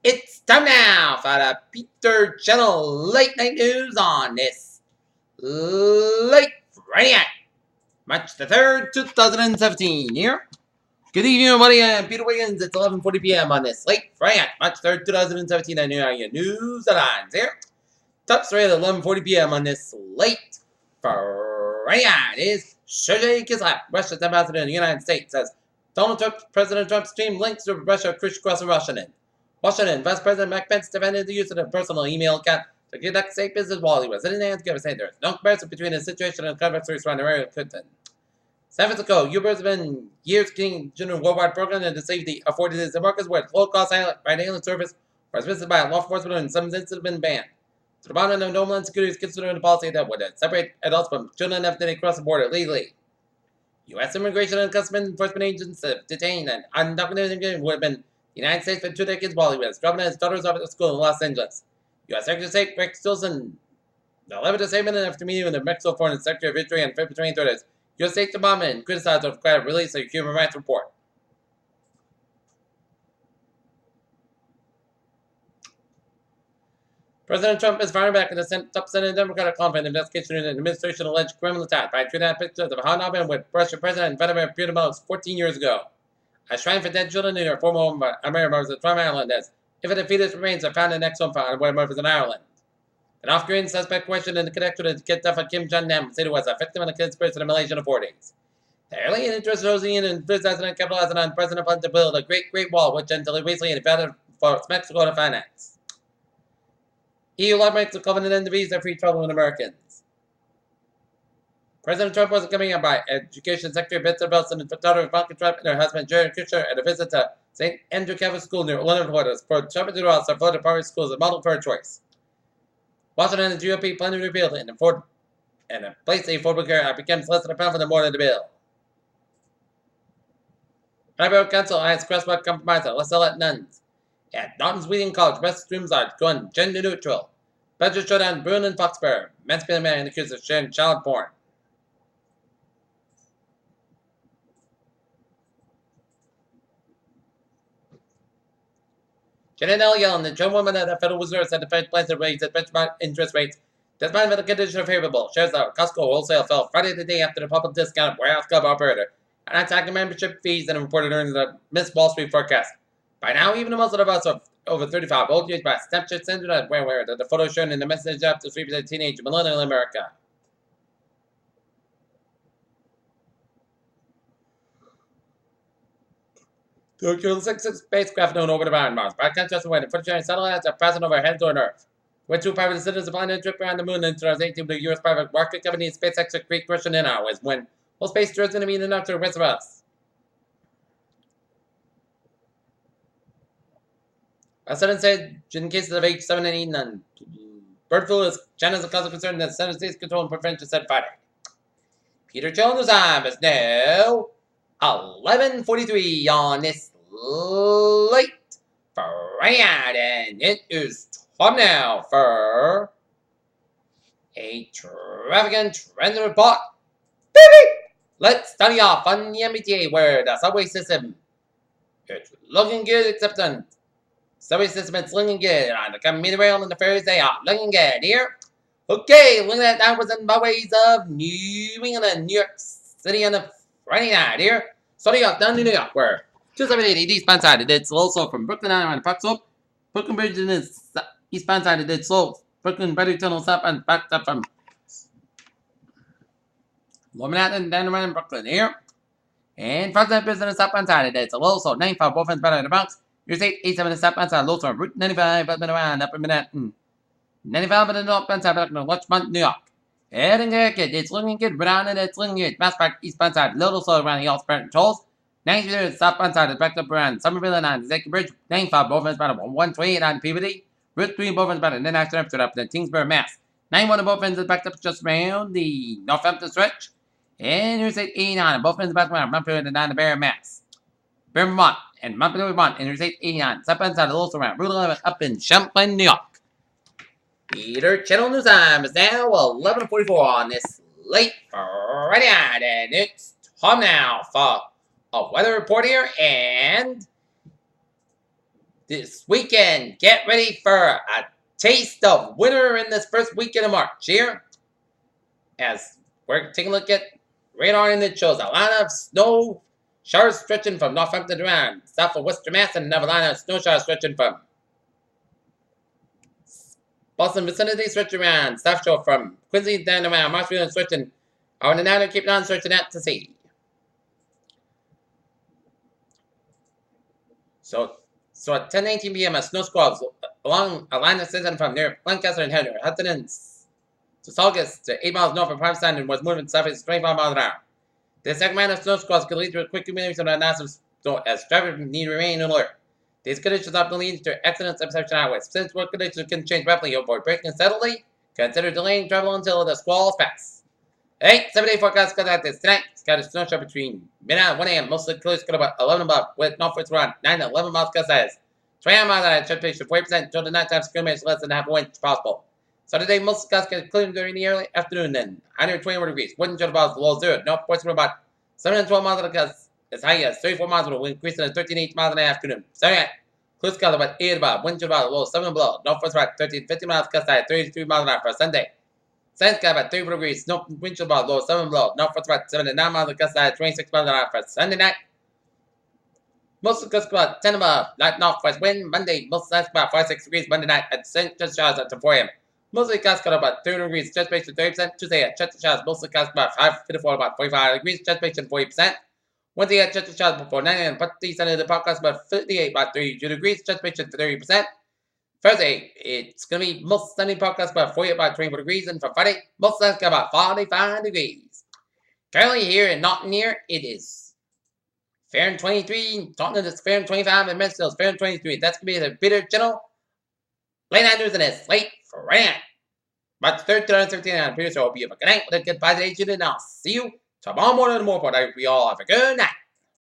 It's time now for the Peter Channel Late Night News on this late Friday night, March the 3rd, 2017 here. Good evening, everybody. I'm Peter Wiggins. It's 11:40 p.m. on this late Friday night, March 3rd, 2017. I know your news headlines here. Top story at 11:40 p.m. on this late Friday night is Sergei Kislyak, Russia's ambassador in the United States, says President Trump's team links to Russia crisscrossing Washington. Washington, Vice President Mike Pence defended the use of the personal email account to conduct safe business while he was in hands to say there is no comparison between the situation and the controversy surrounding Hillary Clinton. San Francisco, U.S. has been years King General Worldwide Program and the safety afforded its workers with low-cost island service was visited by law enforcement and some instances have been banned. The Department of Homeland Security is considering a policy that would separate adults from children after they cross the border legally. U.S. Immigration and Customs Enforcement agents have detained an undocumented immigrant who had been in the United States for 2 decades while he was dropping his daughters off at school in Los Angeles. U.S. Secretary of State Rex Tillerson delivered a statement after meeting with the Mexico Foreign Secretary of Italy on February 23rd as U.S. State Department criticized the required release of a human rights report. President Trump is firing back in the top Senate Democratic conference investigation into an administration alleged criminal attack by tweeting out pictures of how it happened with Russian President Vladimir Putin about 14 years ago. A shrine for dead children in her former home American members of Trump Island as if the fetus remains are found in next home found where members in Ireland. An off-screen suspect questioned in the connection to the kid's death of Kim Jong-nam said he was a victim of the conspiracy of the Malaysian authorities. The alien interest rosing in and criticizing and capitalizing on President plan to build a great wall which until recently invented for Mexico to finance. EU lawmakers will covenant end the visa-free travel with Americans. President Trump was accompanied by Education Secretary Betsy Belson and daughter Ivanka Trump and her husband Jared Kushner at a visit to St. Andrew Catholic School near Orlando, Florida, for Trump to draw Florida public schools a model for her choice. Washington and the GOP plan to repeal it and place the Affordable Care Act becomes less than a pound for the more than the bill. Library Council has crosswalk compromise on let's let nuns. At Norton's Wheaton College, restrooms are going gender neutral. Budget showdown, Bruin and Foxborough. Mansplaining man accused of sharing child porn. Janet L. Yellen, the Joe woman at the Federal Reserve, said the Fed plans to raise its benchmark interest rates. Despite the conditions are favorable, shares of Costco wholesale fell Friday the day after the public discount warehouse club operator and attacking membership fees and reported earnings that missed Wall Street forecast. By now, even the most of us are over 35 old years by Snapchat centered at where the photo shown in the message up to 3% teenage millennial America. The Curious 6 spacecraft known over the Iron Mars, by contrast away the footage satellites are passing over heads on Earth. With 2 private citizens planning a trip around the moon in 2018, the U.S. private rocket company SpaceX a great question in hours when whole space tour is going to mean enough to the rest of us. A Senate said in cases of H7 and 8 none. Bird flu is China's a cause of concern that the Senate States Control and Prevention said Friday. Peter Jones time is now 11:43 on this late Friday, and it is time now for a traffic and transit report. Baby! Let's study off on the MBTA where the subway system is looking good except on subway system is looking good on the commuter rail and the ferries they are looking good here. Okay, looking at that in byways of New England, New York City on the Friday night here. Starting off down to New York, where 278 eastbound side, it's also from Brooklyn Island and Park Slope. Brooklyn Bridge in its eastbound side, it's slow. Brooklyn Battery Tunnel south and back up from Lower Manhattan down around Brooklyn here. And First Night Business southbound side, it's a low, so 95 both ends better in the Bronx. Interstate 87 southbound side, low, so Route 95 up and around upper Manhattan. 95 in the northbound side, back to Larchmont, New York. Heading Connecticut, it's looking good. Brown and it's looking good. Mass Park, eastbound side, little slow around the All-Spartan Tolls. 93 southbound side, it's backed up around Somerville and on the Executive Bridge. 95 both ends better 128 on Peabody. Route 3 both ends better, and then after up to Kingsbury, Mass. 91 both ends is backed up just around the Northampton stretch. And Interstate 89 both ends back around Montpelier and down to Barre, Mass. Barre, Vermont, and Montpelier, Vermont. Interstate 89 southbound side, also around Route 11 up in Champlain, New York. Peter Channel News time is now 11:44 on this late Friday night, and it's time now for a weather report here, and this weekend. Get ready for a taste of winter in this first weekend of March here. As we're taking a look at radar, and it shows a line of snow showers stretching from Northampton around south of Western Mass, and another line of snow showers stretching from Boston vicinity, stretching around South Shore from Quincy down around Marshfield, and stretching on the outer Cape Town, stretching out to sea. So at 10:19 p.m., a snow squall along a line of extension from near Lancaster and Henry, Hudson and Saugus to 8 miles north of Provincetown, and was moving southeast 25 miles an hour. The second round of snow squalls could lead to a quick accumulation of massive snow as drivers need to remain alert. These conditions often lead to accidents and perception highways. Since work conditions can change rapidly over braking steadily, consider delaying travel until the squalls pass. 7-day forecast got out this tonight. It's got a snow shower between midnight and 1 a.m. Mostly clear, got about 11 above, with northwards around 9 to 11 miles gust size. 20 miles an hour, temperature 40% until the nighttime, skirmish less than half a inch possible. Saturday, most gusts get clear during the early afternoon, then 121 degrees. Wind chill about below zero. Northwards from about 7 to 12 miles an hour gust as high as 34 miles an hour, wind increasing to 13 miles in the afternoon. Saturday night, clear skies about 8 above, wind chill about below 7 below. Northwards about 13 to 50 miles gust high, 33 miles an hour for Sunday. Sunday sky about 34 degrees, snow wind chill about low 7 below. Northwards about 7 to 9 miles gust high, 26 miles an hour for Sunday night. Most of the gusts about 10 above, light northwest wind. Monday, most nights about 5-6 degrees. Monday night at St. Just showers up to 4 a.m. Mostly gusts got about 30 degrees, chest patient 30%. Tuesday at Chester showers, mostly gusts about 5-4, about 45 degrees, chest patient 40%. Wednesday at Chester showers before 9 a.m. But the Sunday, the podcast about 58, about 32 degrees, chest patient 30%. Thursday, it's going to be most sunny podcast about 48, about 24 degrees. And for Friday, most sun's got about 45 degrees. Currently here in Norton here, it is fair and 23. Taunton is fair and 25, and Mansfield is fair and 23. That's going to be the Peter Channel late night news, and it's late Friday. March 3rd, 2017, I'm Peter, so I hope you have a good night with a good positive, and I'll see you tomorrow morning in the morning. We all have a good night.